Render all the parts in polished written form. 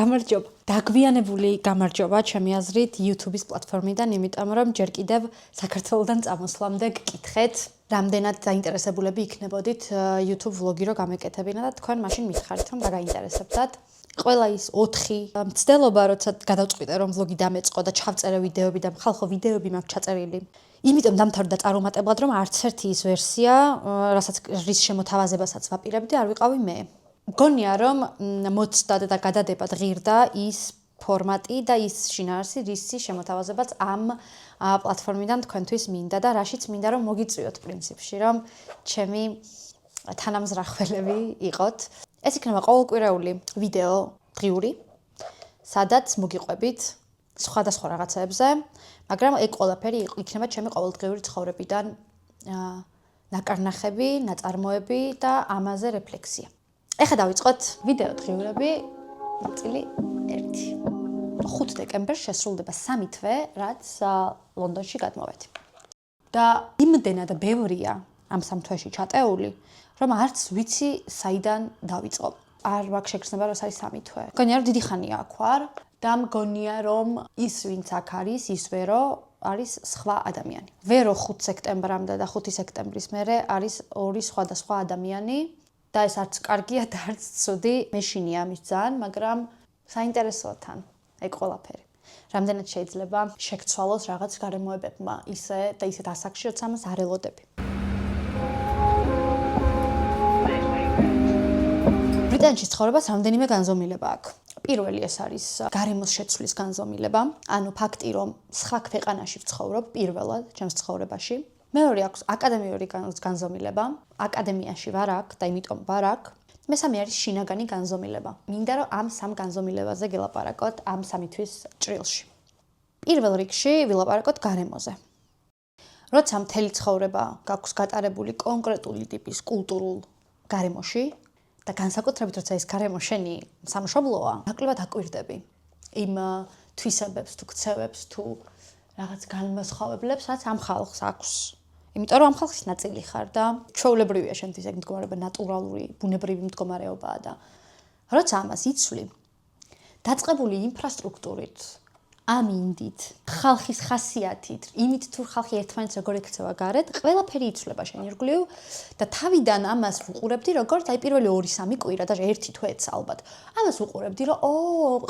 გამარჯობა. დაგვიანებული გამარჯობა ჩემი აზრით YouTube-ის პლატფორმიდან, იმიტომ რომ ჯერ კიდევ საქართველოსდან წამოსვლამდე გკითხეთ, რამდენად დაინტერესებულები იქნებოდით YouTube ვლოგი რო გამეკეთებინა და თქვენ მაშინ მითხარით რომ დაგაინტერესებდათ. ყველა ის 4 მცდელობა, როცა გადავწყვიტე რომ ვლოგი დამეწყო და ჩავწერე ვიდეოები და ხალხო ვიდეოები მაქვს ჩაწერილი. იმიტომ დამთავრდა წარუმატებლად რომ არც ერთი ის ვერსია, რის შემოთავაზებასაც ვაპირებდი, არ ვიყავი მე. მგონია რომ მოცდა და გადადებად ღირდა ის ფორმატი და ის შინაარსი, რისი შემოთავაზებაც ამ პლატფორმიდან თქვენთვის მინდა და რაშიც მინდა რომ მოგიწვიოთ პრინციპში, რომ ჩემი თანამზრახველები იყოთ. ეს იქნება ყოველკვირეული ვიდეო დღიური, სადაც მოგიყვებით სხვადასხვა რაღაცებზე, მაგრამ ეგ ყველაფერი იქნება ჩემი ყოველდღიური ცხოვრებიდან ნაკარნახები, ნაწარმოები და ამაზე რეფლექსია. ეხლა დავიწყოთ ვიდეო დღიურები ნაწილი 1. 5 დეკემბერს შესრულდება 3 თვე, რაც ლონდონში გადმოვედი. და იმდენად ბევრია ამ 3 თვეში ჩატეული, რომ არც ვიცი საიდან დავიწყო. არ მაქვს შეგრძნება რომ არის 3 თვე. მგონია რომ დიდი ხანია აქ ვარ და მგონია რომ ის ვინც აქ არის, ისვე რომ არის სხვა ადამიანი. ვერო 5 სექტემბრამდე და 5 სექტემბრის მერე არის 2 სხვადასხვა ადამიანი. და ეს არც კარგია და არც ცუდი, მეშინია ამის ძალიან, მაგრამ საინტერესოა თან ეგ ყველაფერი. რამდენად შეიძლება შეგცვალოს რაღაც გარემოებებმა ისე და ისეთ ასაკში, როცა ამას არ ელოდები. ბრიტანეთში ცხოვრებას რამდენიმე განზომილება აქვს. პირველი ეს არის გარემოს შეცვლის განზომილება, ანუ ფაქტი, რომ სხვა ქვეყანაში ვცხოვრობ პირველად ჩემს ცხოვრებაში. მეორე აქვს აკადემიური განზომილება, აკადემიაში ვარ აქ და იმიტომ ვარ აქ. მესამე არის შინაგანი განზომილება. მინდა რომ ამ 3 განზომილებაზე ვილაპარაკოთ ამ 3 თვის ჭრილში. პირველ რიგში ვილაპარაკოთ გარემოზე. როცა მთელი ცხოვრება გაქვს გატარებული კონკრეტული ტიპის კულტურულ გარემოში და განსაკუთრებით როცა ეს გარემო შენი სამშობლოა, ნაკლებად აკვირდები იმ თვისებებს თუ ქცევებს თუ რაღაც განმასხვავებლებს, რაც ამ ხალხს აქვს. იმიტომ რომ ამ ხალხის ნაწილი ხარ და ჩვეულებრივია შენთვის ეგ მდგომარეობა, ნატურალური, ბუნებრივი მდგომარეობაა და როცა ამას იცვლი, დაწყებული ინფრასტრუქტურით, ამინდით, ხალხის ხასიათით, იმით თუ ხალხი ერთმანეთს როგორ ექცევა გარეთ, ყველაფერი იცვლება შენ ირგვლივ და თავიდან ამას ვუყურებდი როგორც აი პირველი 2-3 კვირა და 1 თვეც ალბათ. ამას ვუყურებდი რომ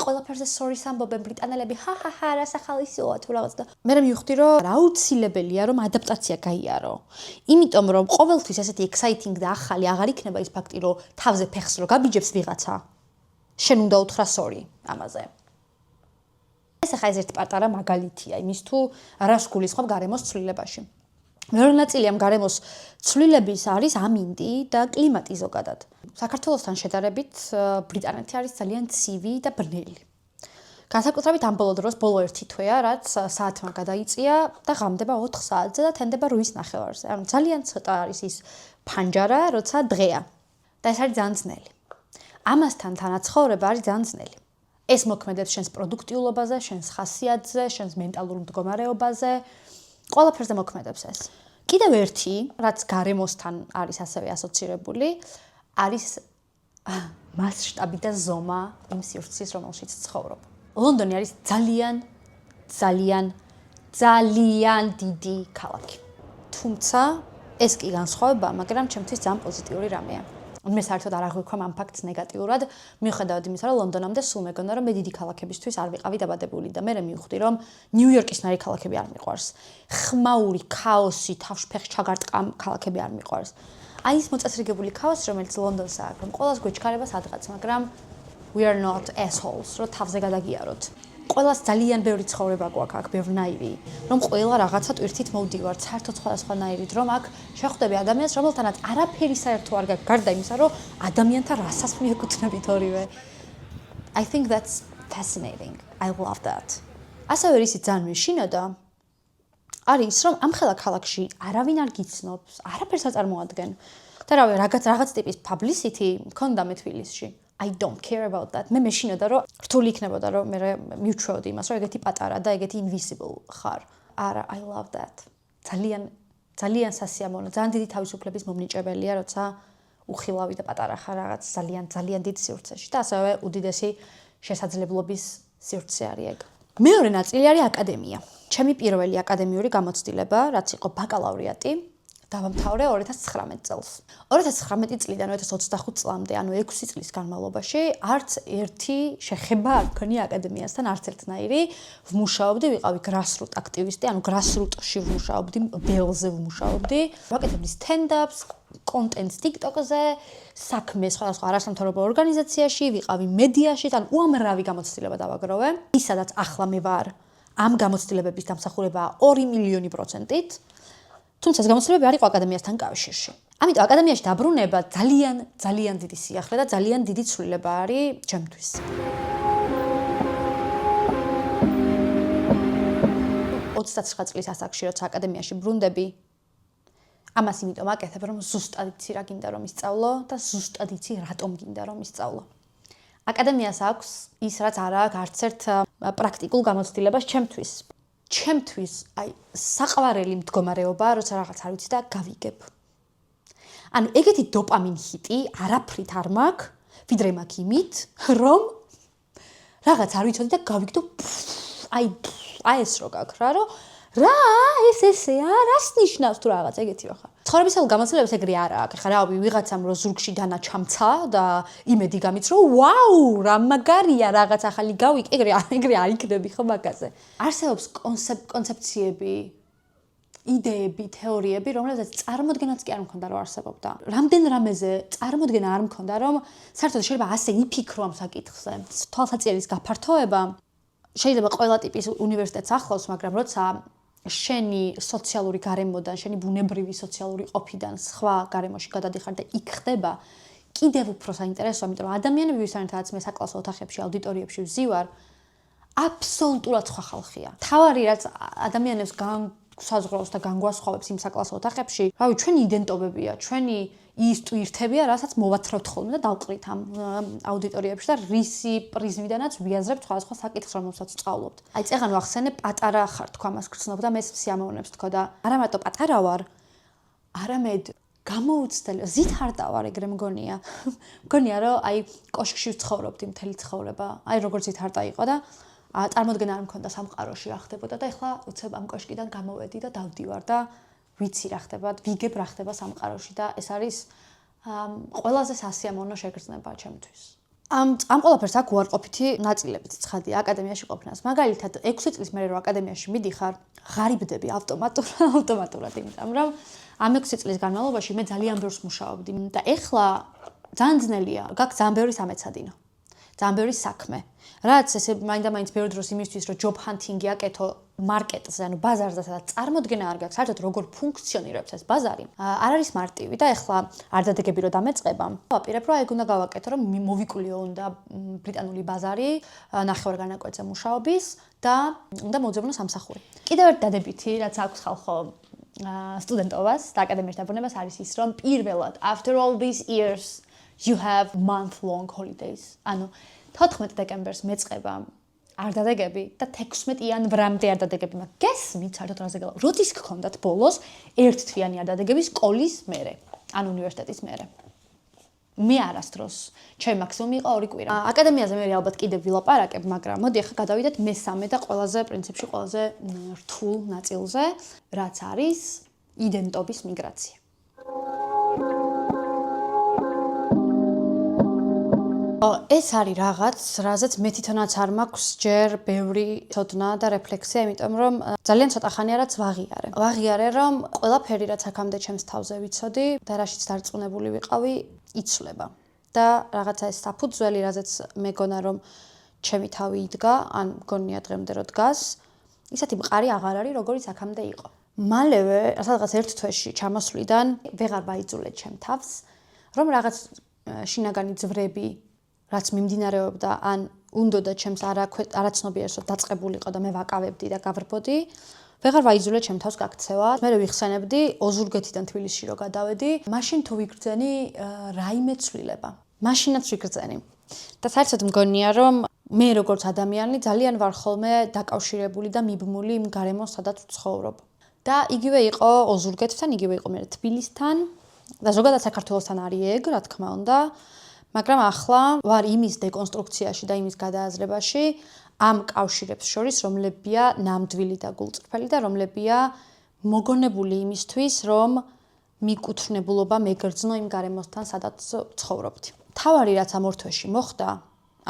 ყველაფერზე სორის ამბობენ ბრიტანელები, ჰაჰაჰა, რას ახალისოა თუ რაღაც და მე მივხვდი რომ აუცილებელია რომ ადაპტაცია გაიარო. იმიტომ რომ ყოველთვის ესეთი exciting და ახალი აღარ იქნება ის ფაქტი რომ თავზე ფეხს რო გაბიჯებს ვიღაცა. შენ უნდა უთხრა sorry ამაზე. ეს ახლა ერთი პატარა მაგალითია იმის თუ რას გულისხმობ გარემოს ცვლილებაში. მეორე ნაწილი ამ გარემოს ცვლილების არის ამინდი და კლიმატი ზოგადად. საქართველოსთან შედარებით ბრიტანეთი არის ძალიან ცივი და ბნელი. განსაკუთრებით ამ ბოლო დროს ბოლო 1 თვეა, რაც საათმა გადაიწია და ღამდება 4 საათზე და თენდება 8:30-ზე. ანუ ძალიან ცოტა არის ის ფანჯარა, როცა დღეა. და ეს არის ძალიან ძნელი. ამასთან თანაცხოვრება არის ძალიან ძნელი. ეს მოქმედებს შენს პროდუქტიულობაზე, შენს ხასიათზე, შენს მენტალურ მდგომარეობაზე, ყველაფერზე მოქმედებს ეს. კიდევ ერთი, რაც გარემოსთან არის ასევე ასოცირებული, არის მასშტაბი და ზომა იმ სივრცის, რომელშიც ცხოვრობ. ლონდონი არის ძალიან დიდი ქალაქი. თუმცა ეს კი განსხვავება, მაგრამ ჩემთვის ძალიან პოზიტიური რამეა. მე საერთოდ არ აღვიქვამ ამ ფაქტს ნეგატიურად, მიუხედავად იმისა, რომ ლონდონამდე სულ მეგონა, რომ მე დიდი ქალაქებისთვის არ ვიყავი დაბადებული და მე მივხვდი, რომ ნიუ-იორკის ნარი ქალაქები არ მიყვარს. ხმაური, ქაოსი, თავშფეხს ჩაგარტყამ ქალაქები არ მიყვარს. აი ის მოწესრიგებული ქაოსი, რომელიც ლონდონს აქვს, რომ ყველას გვეჩქარება სადღაც, მაგრამ we are not assholes, რომ თავზე გადაგიაროთ. ყველას ძალიან ბევრი ცხოვრება გვაქვს აქ, ბევრნაირი, რომ ყველა რაღაცა ტვირთით მოვდივართ, საერთოდ სხვადასხვანაირით, რომ აქ შეხვდები ადამიანს, რომელთანაც არაფერი საერთო არ გაქვს, გარდა იმისა, რომ ადამიანთა რასას მიეკუთვნებით ორივე. I think that's fascinating. I love that. ასევე რისი ძალიან მეშინოდა არის, რომ ამ ხელა ქალაქში არავინ არ გიცნობს, არაფერს არ წარმოადგენ. და რავი, რაღაც ტიპის publicity მქონდა მე თბილისში. I don't care about that. მე მეშინოდა რომ რთული იქნებოდა რომ მე მივჩვეოდი იმას რომ ეგეთი პატარა და ეგეთი invisible ხარ. არა, I love that. ძალიან სასიამოვნო, ძალიან დიდი თავისუფლების მომნიჭებელია, როცა უხილავი და პატარა ხარ რაღაც ძალიან დიდ სივრცეში და ასევე უდიდესი შესაძლებლობის სივრცე არის ეგ. მეორე ნაწილი არის აკადემია. ჩემი პირველი აკადემიური გამოცდილება, რაც იყო ბაკალავრიატი, დავამთავრე 2019 წელს. 2019 წლიდან 2025 წლამდე, ანუ 6 წლის განმავლობაში, არც ერთი შეხება არ მქონია აკადემიასთან, არც ერთნაირი. ვმუშაობდი, ვიყავი grassroot აქტივისტი, ანუ grassroot-ში ვმუშაობდი, ბელზე ვმუშაობდი. ვაკეთებდი stand-ups, კონტენტს TikTok-ზე, საქმე სხვადასხვა არასამთავრობო ორგანიზაციაში, ვიყავი მედიაში, თან უამრავი გამოცდილება დავაგროვე. ის, სადაც ახლა მე ვარ, ამ გამოცდილებების დამსახურებაა 2 მილიონი %. თუმცა ეს გამოცდილებები არ იყო აკადემიასთან კავშირში. ამიტომ აკადემიაში დაბრუნება ძალიან დიდი სიახლე და ძალიან დიდი ცვლილება არის ჩემთვის. 29 წლის ასაკში, როცა აკადემიაში ბრუნდები, ამას იმიტომ აკეთებ, რომ ზუსტად იცი რა გინდა რომ ისწავლო და ზუსტად იცი რატომ გინდა რომ ისწავლო. აკადემიას აქვს ის, რაც არ აქვს არც ერთ პრაქტიკულ გამოცდილებას ჩემთვის. ჩემთვის აი საყვარელი მდგომარეობა, როცა რაღაც არ ვიცი და გავიგებ. ანუ ეგეთი დოპამინ ჰიტი არაფრით არ მაქვს, ვიდრე მაქვს იმით, რომ რაღაც არ ვიცოდი და გავიგდო აი ეს რო გაქვს რა, რომ რა ეს ესეა, რას ნიშნავს თუ რაღაც ეგეთი რა ხარ. ცხოვრებისეულ გამოცდილებას ეგრე არა აქვს. ხა რავი, ვიღაცამ რო ზურგში დანა ჩამცა და იმედი გამიც რომ ვაუ, რა მაგარია რაღაც ახალი გავიკ, ეგრე არ იქნები ხო მაგაზე. არსებობს კონცეფციები, იდეები, თეორიები, რომლებსაც წარმოდგენაც კი არ მქონდა რომ არსებობდა. რამდენ რამეზე წარმოდგენა არ მქონდა, რომ საერთოდ შეიძლება ასე იფიქრო ამ საკითხზე. თვალსაჩინოს გაფართოება შეიძლება ყველა ტიპის უნივერსიტეტს ახლავს, მაგრამ როცა შენი სოციალური გარემოდან, შენი ბუნებრივი სოციალური ყოფიდან სხვა გარემოში გადადიხარ და იქ ხდება, კიდევ უფრო საინტერესოა, იმიტომ რომ ადამიანები ვისთანაც მე საკლასო ოთახებში, აუდიტორიებში ვზივარ, აბსოლუტურად სხვა ხალხია. თავარი რაც ადამიანებს განსაზღვრავს და განგვასხვავებს იმ საკლასო ოთახებში, რავი, ჩვენი იდენტობებია, ჩვენი ის ტვირთებია, რასაც მოვათრევთ ხოლმე და დავყრით ამ აუდიტორიებში და რისი პრიზმიდანაც ვიაზრებთ სხვადასხვა საკითხს, რომელსაც ვსწავლობთ. აი, წეგან ვახსენე, პატარა ხარ თქვა მას გრძნობ და მე სიამოვნებს თქო და არა მარტო პატარა ვარ, არამედ გამოუცდელი, ზით ჰარტა ვარ ეგრე მგონია. მგონია რომ აი კოშკში ვცხოვრობდი მთელი ცხოვრება. აი როგორც ზით ჰარტა იყო და წარმოდგენა არ მქონდა სამყაროში რა ხდებოდა და ეხლა უცებ ამ კოშკიდან გამოვედი და დავდივარ და ვიცი რა ხდება, ვიგებ რა ხდება სამყაროში და ეს არის ყველაზე სასიამოვნო შეგრძნება ჩემთვის. ამ ყველაფერს აქვს უარყოფითი ნაწილებიც ცხადია აკადემიაში ყოფნას. მაგალითად 6 წლის მერე რომ აკადემიაში მიდიხარ, ღარიბდები ავტომატურად, იმიტომ რომ ამ 6 წლის განმავლობაში მე ძალიან ბევრს მუშაობდი და ეხლა ძალიან ძნელია, გაქვს ძალიან ბევრი სამეცადინო. ძალიან ბევრი საქმე. რაც ესე მაინდა-მაინც ბევრ დროს იმისთვის რომ job hunting-ი აკეთო მარკეტზე, ანუ ბაზარზე, სადაც წარმოდგენა არ გაქვს, საერთოდ როგორ ფუნქციონირებს ეს ბაზარი. არ არის მარტივი და ეხლა არ დადეგები რომ დამეწყება. ვაპირებ რომ ეგ უნდა გავაკეთო, რომ მოვიკვლიო უნდა ბრიტანული ბაზარი, ნახევარგანაკვეთზე მუშაობის და უნდა მოძებნო სამსახური. კიდევ ერთ დადებითი, რაც აქვს ხალხო სტუდენტობას და აკადემიაში დაბრუნებას არის ის, რომ პირველად after all these years you have month-long holidays. ანუ 14 დეკემბერს მეწყება არ დადეგები და 16 იანვრამდე არ დადეგები, მაგრამ გესმით საერთოდ რაზე გელავ. როდის გქონდათ ბოლოს ერთთვიანი არ დადეგები სკოლის მერე, ან უნივერსიტეტის მერე. მე არასდროს, ჩემი მაქსიმუმი იყო 2 კვირა. აკადემიაზე მე ალბათ კიდევ ვილაპარაკებ, მაგრამ მოდი ახლა გადავიდეთ მესამე და ყველაზე პრინციპში ყველაზე რთულ ნაწილზე, რაც არის იდენტობის მიგრაცია. ეს არის რაღაც, რაზეც მე თვითონაც არ მაქვს ჯერ ბევრი ცოდნა და რეფლექსია, იმიტომ რომ ძალიან ცოტა ხანია რაც ვაღიარე, რომ ყველაფერი რაც აქამდე ჩემს თავზე ვიცოდი და რაშიც დარწმუნებული ვიყავი, იცვლება. და რაღაცა ეს საფუძველი, რაზეც მეგონა რომ ჩემი თავი იდგა, ან მგონია დღემდე რო დგას, ისეთი მყარი აღარ არის, როგორიც აქამდე იყო. მალევე, სადღაც ერთ თვეში ჩამოსვლიდან ვეღარ ვაიძულე ჩემ თავს, რომ რაღაც შინაგანი ძვრები რაც მიმდინარეობდა, ან უნდოდა ჩემს არაცნობიერს დაწყებულიყო და მე ვაკავებდი და გავრბოდი, ვეღარ ვაიძულე ჩემ თავს გაქცევა. მე ვიხსენებდი ოზურგეთიდან თბილისში რო გადავედი, მაშინ თუ ვიგრძენი რაიმე ცვლილება. მაშინაც ვიგრძენი. და საერთოდ მგონია, რომ მე როგორც ადამიანი ძალიან ვარ ხოლმე დაკავშირებული და მიბმული იმ გარემოს, სადაც ვცხოვრობ. და იგივე იყო ოზურგეთთან, იგივე იყო მე თბილისთან და ზოგადად საქართველოსთან არის ეგ, რა თქმა უნდა. მაგრამ ახლა ვარ იმის დეკონსტრუქციაში და იმის გადააზრებაში ამ კავშირებს შორის, რომლებია ნამდვილი და გულწრფელი და რომლებია მოგონებული იმისთვის, რომ მიკუთვნებულობა მეგრძნო იმ გარემოსთან, სადაც ცხოვრობთ. თავარი რაც ამ ორ თვეში მოხდა,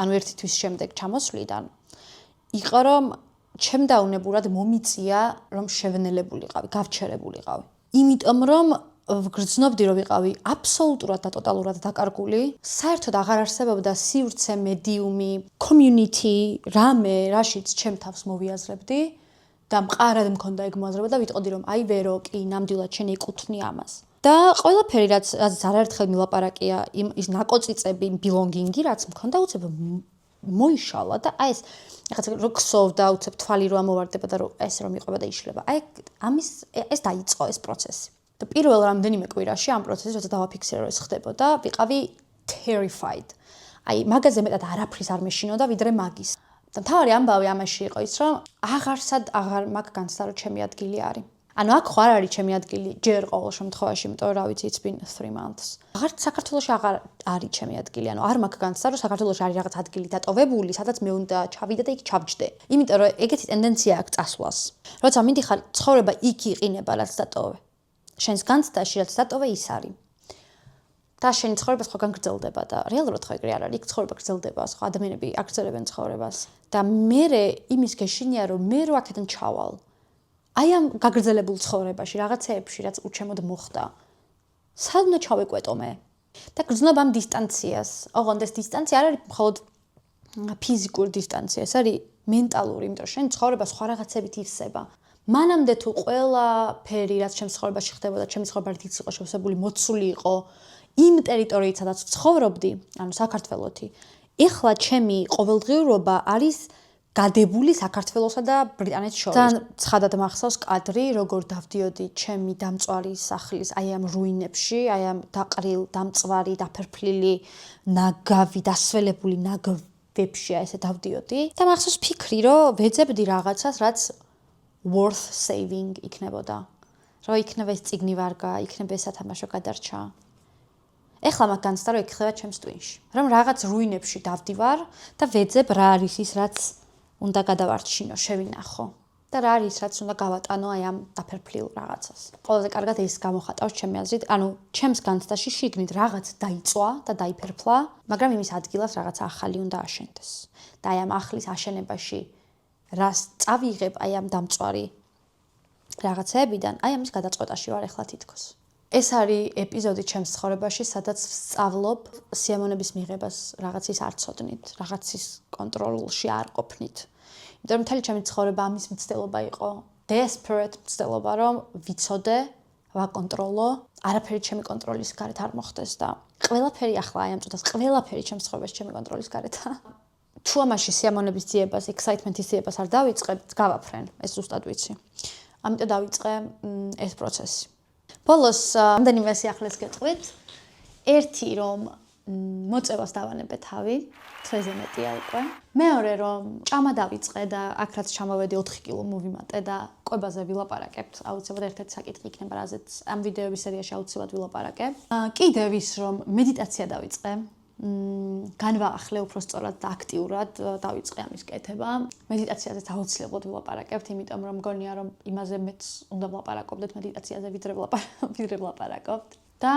ანუ ერთი თვის შემდეგ ჩამოსვლიდან, იყო რომ ჩემ დაუნებურად მომიწია, რომ შევნელებულიყავი, გავჩერებულიყავი. იმიტომ რომ ვგრძნობდი, რომ ვიყავი აბსოლუტურად და ტოტალურად დაკარგული, საერთოდ აღარ არსებობდა სივრცე, მედიუმი, community, რამე, რაშიც ჩემ თავს მოვიაზრებდი და მყარად მქონდა ეგ მოაზრება და ვიტყოდი, რომ აი ვერო, კი, ნამდვილად შენ ეკუთვნი ამას. და ყველაფერი რაც არაერთხელ მილაპარაკია, ის ნაკოწიწები, belonging-ი რაც მქონდა, უცებ მოიშალა და აი ეს ეხლა რო ქსოვდა, უცებ თვალი რო ამოვარდება და რო ეს რომ იყვება და იშლება. აი ამის ეს დაიწყო ეს პროცესი. და პირველ რამდენიმე კვირაში ამ პროცესს როცა დავაფიქსირე რომ ეს ხდებოდა, ვიყავი terrified. აი მაგაზე მეტად არაფრის არ მეშინოდა ვიდრე მაგის. და თავარი ამბავი ამაში იყო ის, რომ აღარ მაქვს განცდა რომ ჩემი ადგილი არის. ანუ აქ ხო არ არის ჩემი ადგილი ჯერ ყოველ შემთხვევაში, იმიტომ რომ რა ვიცი, it's been 3 months. საქართველოში აღარ არის ჩემი ადგილი, ანუ არ მაქვს განცდა რომ საქართველოში არის რაღაც ადგილი დატოვებული, სადაც მე უნდა ჩავიდე და იქ ჩავჯდე. იმიტომ რომ ეგეთი ტენდენცია აქვს წასვლას. როცა მიდიხარ ცხოვრება იქ იყინება რაც დატოვე. შენს განცდაში რაც დატოვე ის არის. და შენი ცხოვრება სხვაგან გრძელდება და რეალურად ხო ეგრე არ არის, იქ ცხოვრება გრძელდება, სხვა ადამიანები აგრძელებენ ცხოვრებას. და მე იმის გეშინია რომ მე რო აქედან ჩავალ აი ამ გაგრძელებულ ცხოვრებაში, რაღაცეებში, რაც უჩემოდ მოხდა. სად უნდა ჩავეკვეტო მე? და გრძნობ ამ დისტანციას. ოღონდ ეს დისტანცია არ არის მხოლოდ ფიზიკური დისტანცია, ეს არის მენტალური, იმიტომ რომ შენ ცხოვრება სხვა რაღაცებით ივსება. მანამდე თუ ყველაფერი, რაც ჩემს ცხოვრებაში ხდებოდა, ჩემი ცხოვრება რითიც იყო შევსებული, მოცული იყო იმ ტერიტორიით, სადაც ცხოვრობდი, ანუ საქართველოში. ეხლა ჩემი ყოველდღიურობა არის გადებული საქართველოსა და ბრიტანეთის შორის. ძალიან ცხადად მახსოვს კადრი, როგორ დავდიოდი ჩემი დამწვარი სახლის, აი ამ რუინებში, აი ამ დაყრილ, დამწვარი, დაფერფლილი, ნაგავი, დასველებული ნაგავებში ესე დავდიოდი. და მახსოვს ფიქრი, რომ ვეძებდი რაღაცას, რაც worth saving იქნებოდა. რომ იქნება ეს წიგნი ვარგა, იქნება ეს სათამაშო გადარჩა. ეხლა მაგ განცდა რომ ეკხება ჩემს ტვინში. რომ რაღაც რუინებში დავდივარ და ვეძებ რა არის ის, რაც უნდა გადავარჩინო, შევინახო და რა არის რაც უნდა გავატანო აი ამ დაფერფლილ რაღაცას. ყველაზე კარგად ეს გამოხატავს ჩემი აზრით, ანუ ჩემს განცდაში შიგნით რაღაც დაიწვა და დაიფერფლა, მაგრამ იმის ადგილას რაღაც ახალი უნდა აშენდეს. და აი ამ ახლის აშენებაში რას წავიღებ აი ამ დამწვარი რაღაცეებიდან, აი ამის გადაწყვეტაში ვარ ეხლა თითქოს. ეს არის ეპიზოდი ჩემს ცხოვრებაში, სადაც ვსწავლობ სიამოვნების მიღებას რაღაცის არ ცოდნით, რაღაცის კონტროლში არ ყოფნით. იმიტომ რომ მთელი ჩემი ცხოვრება ამის მცდელობა იყო, desperate მცდელობა, რომ ვიცოდე, ვაკონტროლო, არაფერი ჩემი კონტროლის გარეთ არ მოხდეს და ყველაფერი ახლა აი ამ წუთას ყველაფერი ჩემს ცხოვრებაში ჩემი კონტროლის გარეთაა. თუ ამაში სიამოვნების ძიებას, excitement-ის ძიებას არ დავიწყებ, გავაფრენ, ეს ზუსტად ვიცი. ამიტომ დავიწყე ეს პროცესი. ბოლოს რამდენიმე სიახლეს გეტყვით. ერთი რომ მოწევას დავანებე თავი, თვეზე მეტია უკვე. მეორე რომ ჭამა დავიწყე და აქ რაც ჩამოვედი 4 კილო მოვიმატე და კვებაზე ვილაპარაკებთ. აუცილებლად ერთ-ერთი საკითხი იქნება, რაზეც ამ ვიდეოების სერიაში აუცილებლად ვილაპარაკებ. კიდევ ის რომ მედიტაცია დავიწყე. განვაახლე უფრო სწორად და აქტიურად დავიწყე ამის კეთება. მედიტაციაზეც აუცილებლად ვილაპარაკებთ, იმიტომ რომ მგონია რომ იმაზე მეც უნდა ვლაპარაკობდეთ მედიტაციაზე ვიდრე ვლაპარაკობთ. და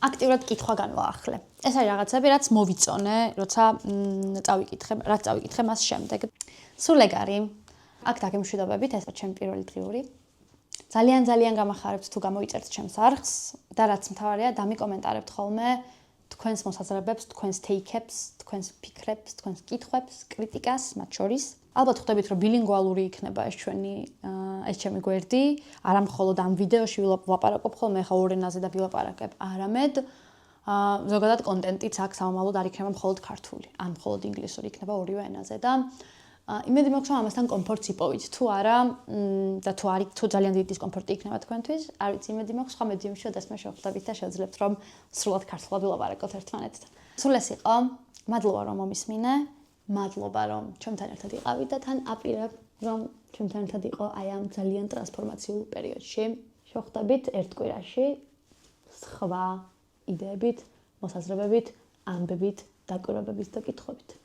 აქტიურად კითხვა განვაახლე. ეს არის რაღაცები, რაც მოვიწონე, როცა წავიკითხე მას შემდეგ. სულ ეგ არის. აქ დაგემშვიდობებით, ეს ჩემი პირველი დღიური. ძალიან გამახარებთ თუ გამოიწერთ ჩემს არხს და რაც მთავარია, დამიკომენტარებთ ხოლმე თქვენს მოსაზრებებს, თქვენს take-ებს, თქვენს ფიქრებს, თქვენს კითხვებს, კრიტიკას მათ შორის. ალბათ ხვდებით, რომ ბილინგვალური იქნება ეს ჩემი გვერდი, არა მხოლოდ ამ ვიდეოში ვილაპარაკობ ხოლმე ხა ორ ენაზე და ვილაპარაკებ, არამედ ზოგადად კონტენტიც აქ სამომავლოდ არ იქნება მხოლოდ ქართული, ან მხოლოდ ინგლისური იქნება ორივე ენაზე და იმედი მაქვს რომ ამასთან კომფორტს იპოვით. თუ არა და თუ ძალიან დიდი დისკომფორტი იქნება თქვენთვის, არ ვიცი, იმედი მაქვს სხვა მედიუმში დასმა შევხვდებით და შევძლებთ რომ სრულად ქართულად ვილაპარაკოთ ერთმანეთთან. სულ ეს იყო. მადლობა რომ მომისმინე. მადლობა რომ ჩემთან ერთად იყავით და თან აპირებ რომ ჩემთან ერთად იყო აი ამ ძალიან ტრანსფორმაციულ პერიოდში. შევხვდებით ერთ კვირაში სხვა იდეებით, მოსაზრებებით, ამბებით, დაკვირვებებით და კითხვებით.